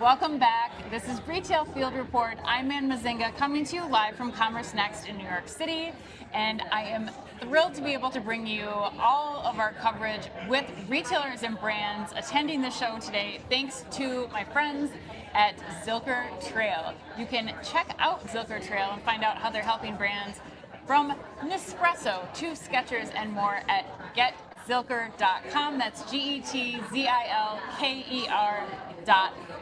Welcome back. This is Retail Field Report. I'm Ann Mazinga coming to you live from CommerceNext in New York City, and I am thrilled to be able to bring you all of our coverage with retailers and brands attending the show today, thanks to my friends at Zilker Trail. You can check out Zilker Trail and find out how they're helping brands from Nespresso to Skechers and more at getzilker.com. That's GETZILKER.com.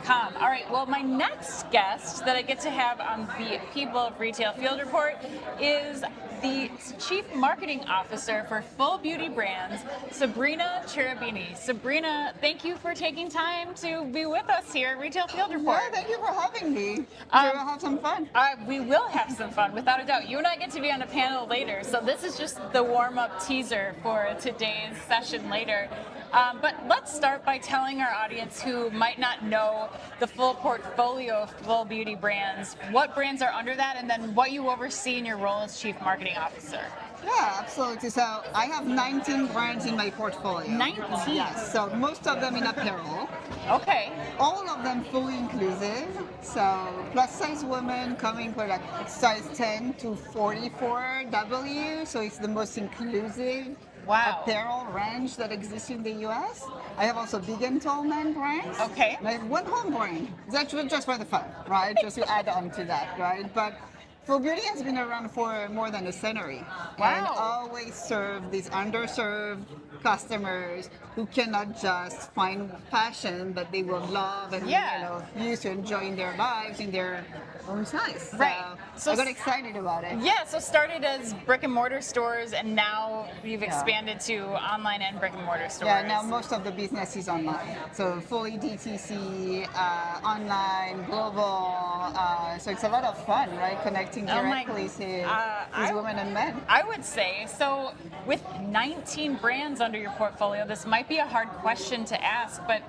All right, well, my next guest that I get to have on the People of Retail Field Report is the Chief Marketing Officer for FullBeauty Brands, Sabrina Cherubini. Sabrina, thank you for taking time to be with us here at Retail Field Report. Yeah, thank you for having me. We'll have some fun. We will have some fun, without a doubt. You and I get to be on a panel later, so this is just the warm-up teaser for today's session later. But let's start by telling our audience who might not know the full portfolio of FullBeauty Brands, what brands are under that, and then what you oversee in your role as Chief Marketing Officer. Yeah, absolutely. So I have 19 brands in my portfolio. 19? Yes, so most of them in apparel. Okay. All of them fully inclusive. So plus size women coming for like size 10 to 44W. So it's the most inclusive apparel range that exists in the US. I have also big and tall men brands. Okay. And I have one home brand. That's just for the fun, right? Just to add on to that, right? But FullBeauty has been around for more than a century. Wow. And always serve these underserved customers who cannot just find fashion that they will love and use to enjoy in their lives, in their own size. Right. So I got excited about it. Yeah, so started as brick and mortar stores, and now you've expanded to online and brick and mortar stores. Yeah, now most of the business is online. So fully DTC, online, global. So it's a lot of fun, right? Connecting directly to these women and men. I would say, so with 19 brands under your portfolio, this might be a hard question to ask, but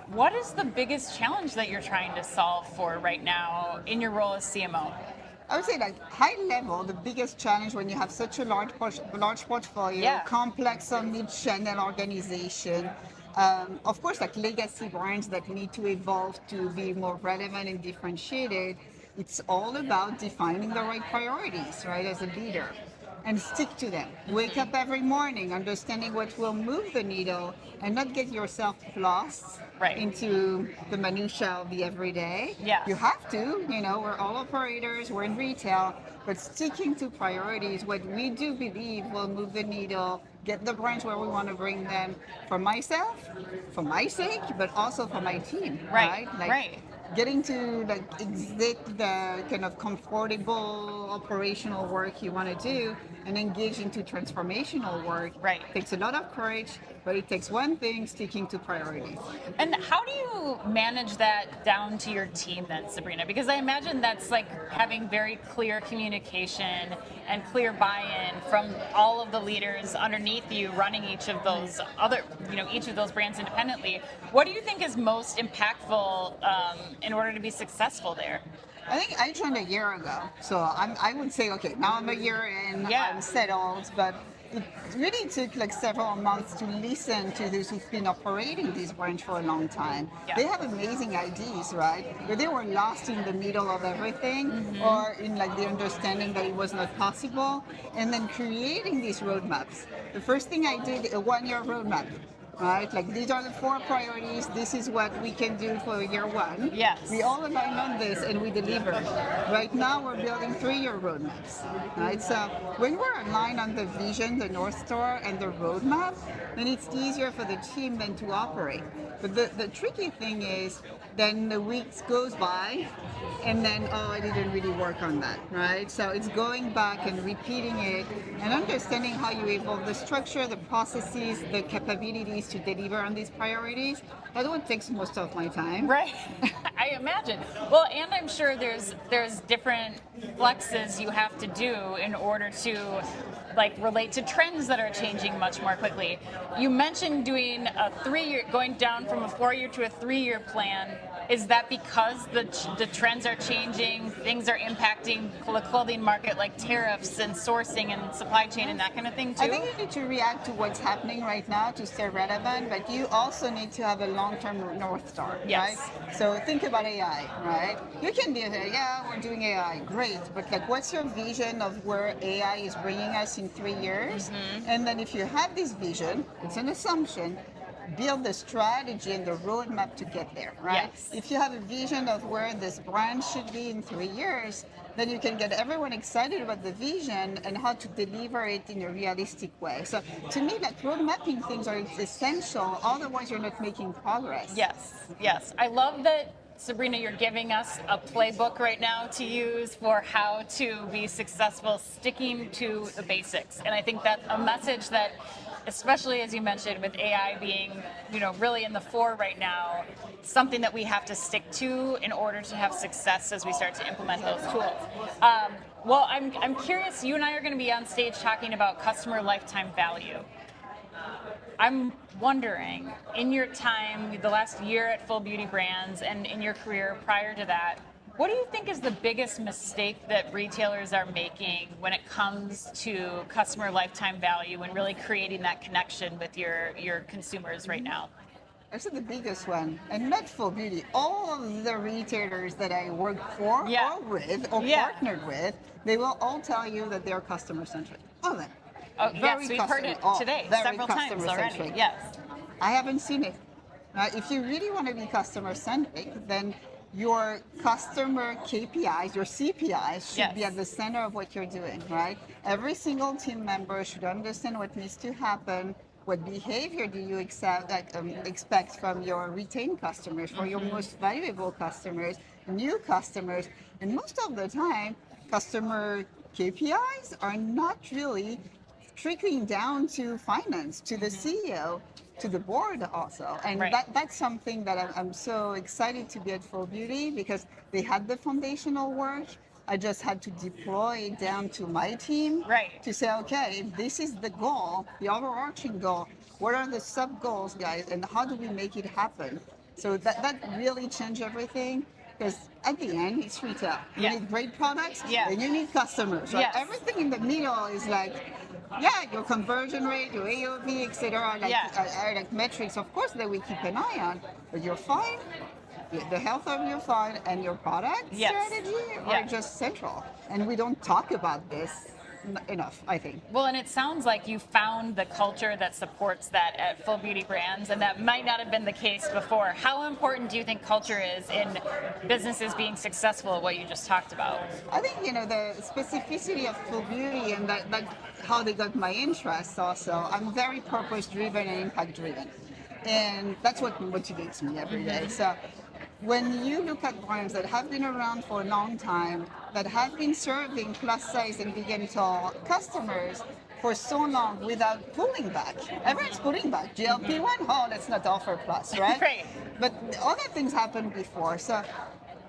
what is the biggest challenge that you're trying to solve for right now in your role as CMO? I would say, like, high level, the biggest challenge when you have such a large portfolio, complex omni-channel organization, of course, like legacy brands that need to evolve to be more relevant and differentiated, it's all about defining the right priorities, right, as a leader, and stick to them. Wake up every morning understanding what will move the needle and not get yourself lost into the minutiae of the everyday. Yeah. You have to, we're all operators, we're in retail, but sticking to priorities, what we do believe will move the needle, get the brands where we want to bring them for myself, for my sake, but also for my team, right? Getting to exit the kind of comfortable operational work you want to do and engage into transformational work takes a lot of courage, but it takes one thing, sticking to priorities. And how do you manage that down to your team then, Sabrina? Because I imagine that's like having very clear communication and clear buy-in from all of the leaders underneath you running each of those each of those brands independently. What do you think is most impactful in order to be successful there? I think I joined a year ago, so I would say, okay, now I'm a year in, I'm settled, but it really took like several months to listen to those who've been operating these brands for a long time. They have amazing ideas, right? But they were lost in the middle of everything, or in like the understanding that it was not possible, and then creating these roadmaps. The first thing I did, a one-year roadmap. Right, like these are the 4 priorities. This is what we can do for year 1. Yes. We all align on this and we deliver. Right now we're building 3-year roadmaps. Right, so when we're aligned on the vision, the North Star, and the roadmap, then it's easier for the team then to operate. But the tricky thing is, then the weeks goes by, and then, I didn't really work on that, right? So it's going back and repeating it and understanding how you evolve the structure, the processes, the capabilities to deliver on these priorities. That's what takes most of my time. Right, I imagine. Well, and I'm sure there's different flexes you have to do in order to relate to trends that are changing much more quickly. You mentioned doing a 3-year, going down from a 4-year to a 3-year plan. Is that because the trends are changing, things are impacting the clothing market, like tariffs and sourcing and supply chain and that kind of thing too? I think you need to react to what's happening right now to stay relevant, but you also need to have a long-term North Star, Yes. right? So think about AI, right? You can be, yeah, we're doing AI, great, but like, what's your vision of where AI is bringing us in 3 years? And then if you have this vision, it's an assumption, build the strategy and the roadmap to get there, right? Yes. If you have a vision of where this brand should be in 3 years, then you can get everyone excited about the vision and how to deliver it in a realistic way. So to me, like, road mapping things are essential, otherwise you're not making progress. Yes, yes. I love that, Sabrina, you're giving us a playbook right now to use for how to be successful sticking to the basics. And I think that's a message that, especially as you mentioned, with AI being, really in the fore right now, something that we have to stick to in order to have success as we start to implement those tools. Well, I'm curious, you and I are going to be on stage talking about customer lifetime value. I'm wondering, in your time, the last year at FullBeauty Brands and in your career prior to that, what do you think is the biggest mistake that retailers are making when it comes to customer lifetime value and really creating that connection with your consumers right now? That's the biggest one, and not FullBeauty. All of the retailers that I work for Yeah. or with or Yeah. partnered with, they will all tell you that they're customer centric. All of them. Oh, Very yes, we've heard it customer- today very several times customer-centric. already. Yes. I haven't seen it. If you really want to be customer centric, then your customer KPIs, your CPIs should be Yes. at the center of what you're doing, right? Every single team member should understand what needs to happen. What behavior do you expect from your retained customers, for your most valuable customers, new customers? And most of the time, customer KPIs are not really trickling down to finance, to the CEO, to the board also. And Right. that's something that I'm so excited to be at FullBeauty, because they had the foundational work. I just had to deploy it down to my team Right. to say, okay, if this is the goal, the overarching goal, what are the sub goals, guys, and how do we make it happen? So that really changed everything, because at the end, it's retail. You Yeah. need great products, Yeah. and you need customers, right? Yes. Everything in the middle is like, yeah, your conversion rate, your AOV, etc., are like metrics, of course, that we keep an eye on, but you're fine. The health of your fund and your product Yes. strategy Yeah. are just central, and we don't talk about this enough, I think. Well, and it sounds like you found the culture that supports that at FullBeauty Brands, and that might not have been the case before. How important do you think culture is in businesses being successful at what you just talked about? I think, the specificity of FullBeauty, and that how they got my interest also. I'm very purpose-driven and impact-driven, and that's what motivates me every day. So when you look at brands that have been around for a long time, that have been serving plus size and big and tall customers for so long without pulling back. Everyone's pulling back. GLP-1, oh, let's not offer plus, right? Right. But other things happened before. So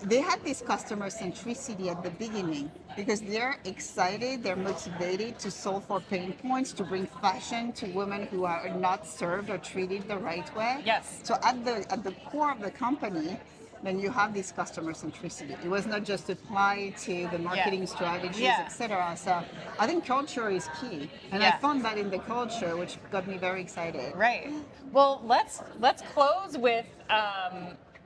they had this customer centricity at the beginning, because they're excited, they're motivated to solve for pain points, to bring fashion to women who are not served or treated the right way. Yes. So at the core of the company, then you have this customer centricity. It was not just applied to the marketing strategies, Yeah. etc. So I think culture is key, and I Yeah. found that in the culture, which got me very excited. Right. Well, let's close with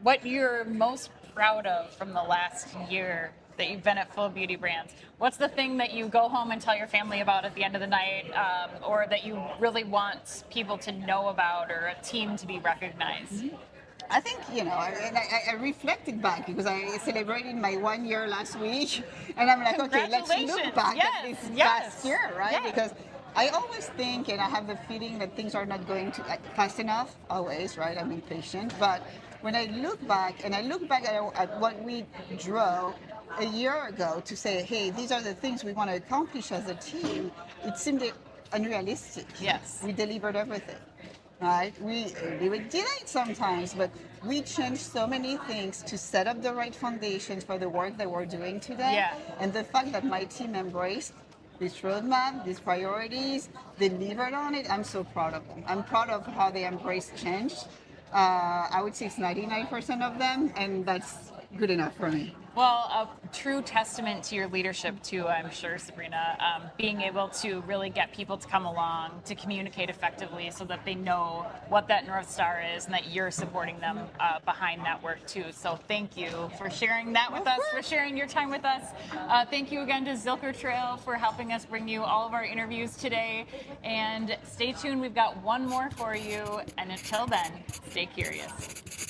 what you're most proud of from the last year that you've been at FullBeauty Brands. What's the thing that you go home and tell your family about at the end of the night, or that you really want people to know about, or a team to be recognized? Mm-hmm. I think, I reflected back, because I celebrated my 1 year last week, and I'm like, okay, let's look back at this past year, right? Yes. Because I always think, and I have the feeling that things are not going to fast enough, always, right? I'm impatient. But when I look back, at what we drew a year ago to say, hey, these are the things we want to accomplish as a team, it seemed unrealistic. Yes. We delivered everything. Right? We were delayed sometimes, but we changed so many things to set up the right foundations for the work that we're doing today. Yeah. And the fact that my team embraced this roadmap, these priorities, delivered on it, I'm so proud of them. I'm proud of how they embraced change. I would say it's 99% of them, and that's good enough for me. Well, a true testament to your leadership too, I'm sure, Sabrina, being able to really get people to come along, to communicate effectively so that they know what that North Star is and that you're supporting them behind that work too. So thank you for sharing that with us, for sharing your time with us. Thank you again to Zilker Trail for helping us bring you all of our interviews today. And stay tuned, we've got one more for you. And until then, stay curious.